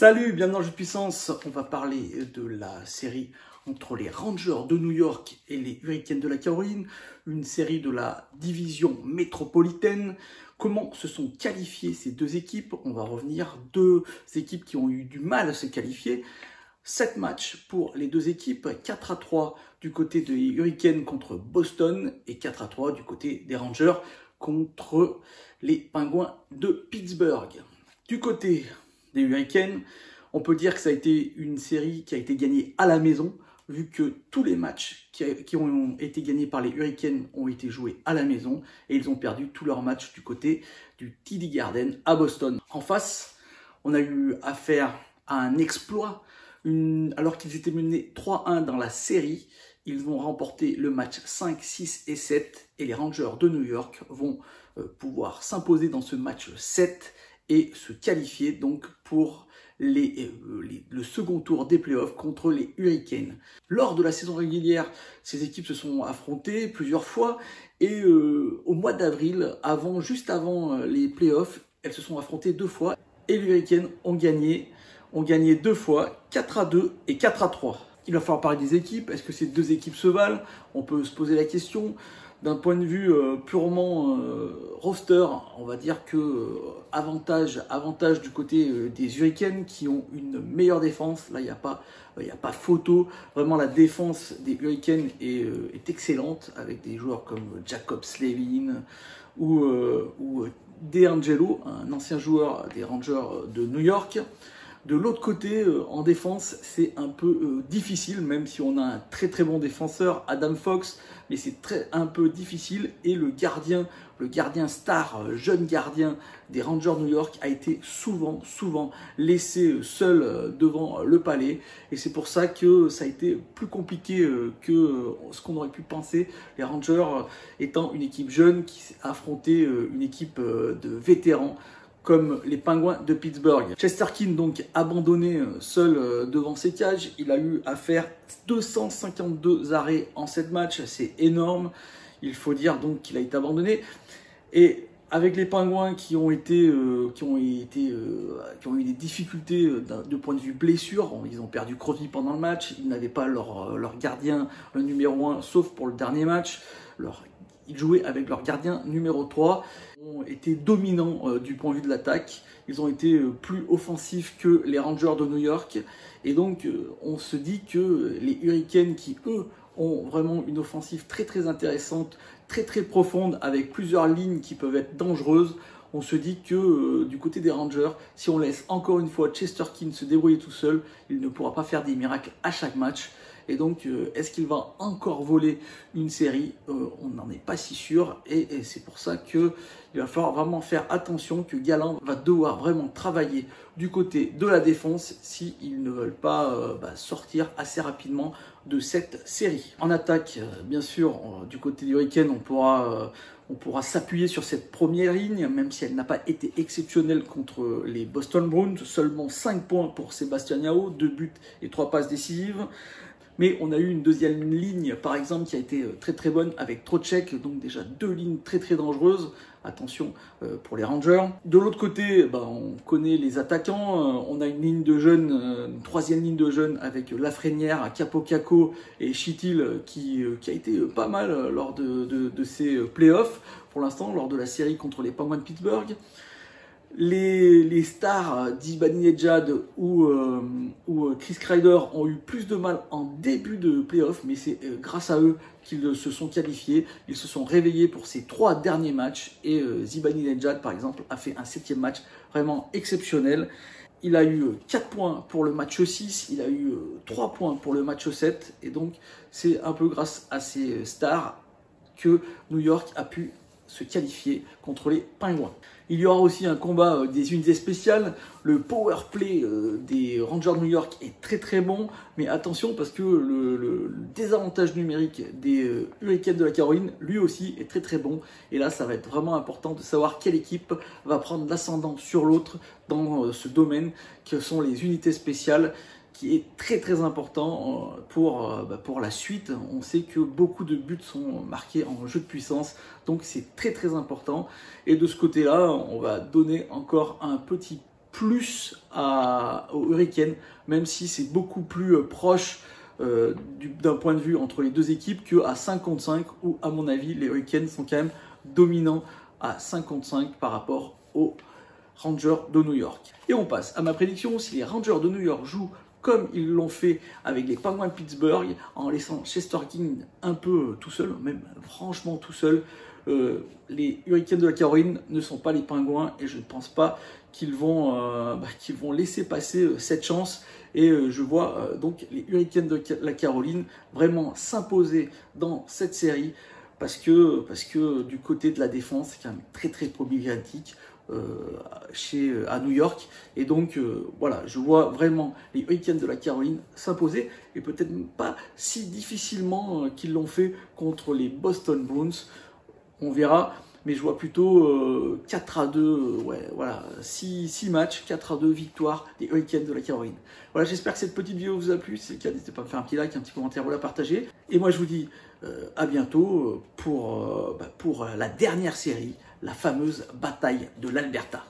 Salut, bienvenue dans Jeu de Puissance. On va parler de la série entre les Rangers de New York et les Hurricanes de la Caroline, une série de la division métropolitaine. Comment se sont qualifiées ces deux équipes? On va revenir, deux équipes qui ont eu du mal à se qualifier. 7 matchs pour les deux équipes, 4-3 du côté des Hurricanes contre Boston et 4-3 du côté des Rangers contre les Pingouins de Pittsburgh. Du côté des Hurricanes, on peut dire que ça a été une série qui a été gagnée à la maison, vu que tous les matchs qui ont été gagnés par les Hurricanes ont été joués à la maison, et ils ont perdu tous leurs matchs du côté du TD Garden à Boston. En face, on a eu affaire à un exploit, alors qu'ils étaient menés 3-1 dans la série, ils vont remporter le match 5, 6 et 7, et les Rangers de New York vont pouvoir s'imposer dans ce match 7, et se qualifier donc pour le second tour des playoffs contre les Hurricanes. Lors de la saison régulière, ces équipes se sont affrontées plusieurs fois et au mois d'avril, juste avant les playoffs, elles se sont affrontées 2 fois et les Hurricanes ont gagné 2 fois, 4-2 et 4-3. Il va falloir parler des équipes. Est-ce que ces deux équipes se valent? On peut se poser la question. D'un point de vue purement roster, on va dire que avantage du côté des Hurricanes qui ont une meilleure défense. Là, il n'y a pas photo. Vraiment, la défense des Hurricanes est excellente avec des joueurs comme Jaccob Slavin ou DeAngelo, un ancien joueur des Rangers de New York. De l'autre côté, en défense, c'est un peu difficile, même si on a un très très bon défenseur, Adam Fox, mais c'est un peu difficile. Et le gardien star, jeune gardien des Rangers de New York a été souvent laissé seul devant le palais. Et c'est pour ça que ça a été plus compliqué que ce qu'on aurait pu penser. Les Rangers étant une équipe jeune qui a affronté une équipe de vétérans, comme les Pingouins de Pittsburgh. Chesterkin donc abandonné seul devant ses cages. Il a eu à faire 252 arrêts en 7 matchs, c'est énorme. Il faut dire donc qu'il a été abandonné. Et avec les Pingouins qui ont eu des difficultés de point de vue blessure, ils ont perdu Crosby pendant le match, ils n'avaient pas leur gardien, le numéro 1, sauf pour le dernier match. Ils jouaient avec leur gardien numéro 3, ils ont été dominants du point de vue de l'attaque, ils ont été plus offensifs que les Rangers de New York, et donc on se dit que les Hurricanes qui eux ont vraiment une offensive très très intéressante, très très profonde, avec plusieurs lignes qui peuvent être dangereuses, on se dit que du côté des Rangers, si on laisse encore une fois Chesterkin se débrouiller tout seul, il ne pourra pas faire des miracles à chaque match. Et donc, est-ce qu'il va encore voler une série? On n'en est pas si sûr. Et c'est pour ça qu'il va falloir vraiment faire attention, que Gallant va devoir vraiment travailler du côté de la défense s'ils ne veulent pas sortir assez rapidement de cette série. En attaque, bien sûr, du côté du Hurricane, on pourra s'appuyer sur cette première ligne, même si elle n'a pas été exceptionnelle contre les Boston Bruins. Seulement 5 points pour Sébastien Aho, 2 buts et 3 passes décisives. Mais on a eu une deuxième ligne, par exemple, qui a été très très bonne avec Trocheck, donc déjà 2 lignes très très dangereuses. Attention pour les Rangers. De l'autre côté, on connaît les attaquants. On a une ligne de jeunes, une troisième ligne de jeunes avec Lafrenière, Capocaco et Chytil qui a été pas mal lors de ces playoffs. Pour l'instant, lors de la série contre les Penguins de Pittsburgh. Les stars d'Zibanejad ou Chris Kreider ont eu plus de mal en début de playoff, mais c'est grâce à eux qu'ils se sont qualifiés. Ils se sont réveillés pour ces 3 derniers matchs et Zibanejad, par exemple, a fait un 7e match vraiment exceptionnel. Il a eu 4 points pour le match 6, il a eu 3 points pour le match 7, et donc c'est un peu grâce à ces stars que New York a pu se qualifier contre les Pingouins. Il y aura aussi un combat des unités spéciales. Le power play des Rangers de New York est très très bon, mais attention parce que le désavantage numérique des Hurricanes de la Caroline, lui aussi, est très très bon. Et là, ça va être vraiment important de savoir quelle équipe va prendre l'ascendant sur l'autre dans ce domaine, que sont les unités spéciales, qui est très très important pour la suite. On sait que beaucoup de buts sont marqués en jeu de puissance, donc c'est très très important. Et de ce côté-là, on va donner encore un petit plus aux Hurricanes, même si c'est beaucoup plus proche d'un point de vue entre les deux équipes qu'à 5-5, où à mon avis les Hurricanes sont quand même dominants à 5-5 par rapport aux Rangers de New York. Et on passe à ma prédiction. Si les Rangers de New York jouent comme ils l'ont fait avec les Penguins de Pittsburgh, en laissant Shesterkin un peu tout seul, même franchement tout seul, les Hurricanes de la Caroline ne sont pas les Penguins et je ne pense pas qu'ils vont laisser passer cette chance. Et je vois donc les Hurricanes de la Caroline vraiment s'imposer dans cette série parce que du côté de la défense, c'est quand même très très problématique à New York. Et donc voilà, je vois vraiment les Hurricanes de la Caroline s'imposer et peut-être pas si difficilement qu'ils l'ont fait contre les Boston Bruins. On verra. Mais je vois plutôt 4-2, ouais, voilà, 6 matchs, 4-2 victoire des Hurricanes de la Caroline. Voilà, j'espère que cette petite vidéo vous a plu. Si c'est le cas, n'hésitez pas à me faire un petit like, un petit commentaire ou la partager. Et moi, je vous dis à bientôt pour la dernière série, la fameuse bataille de l'Alberta.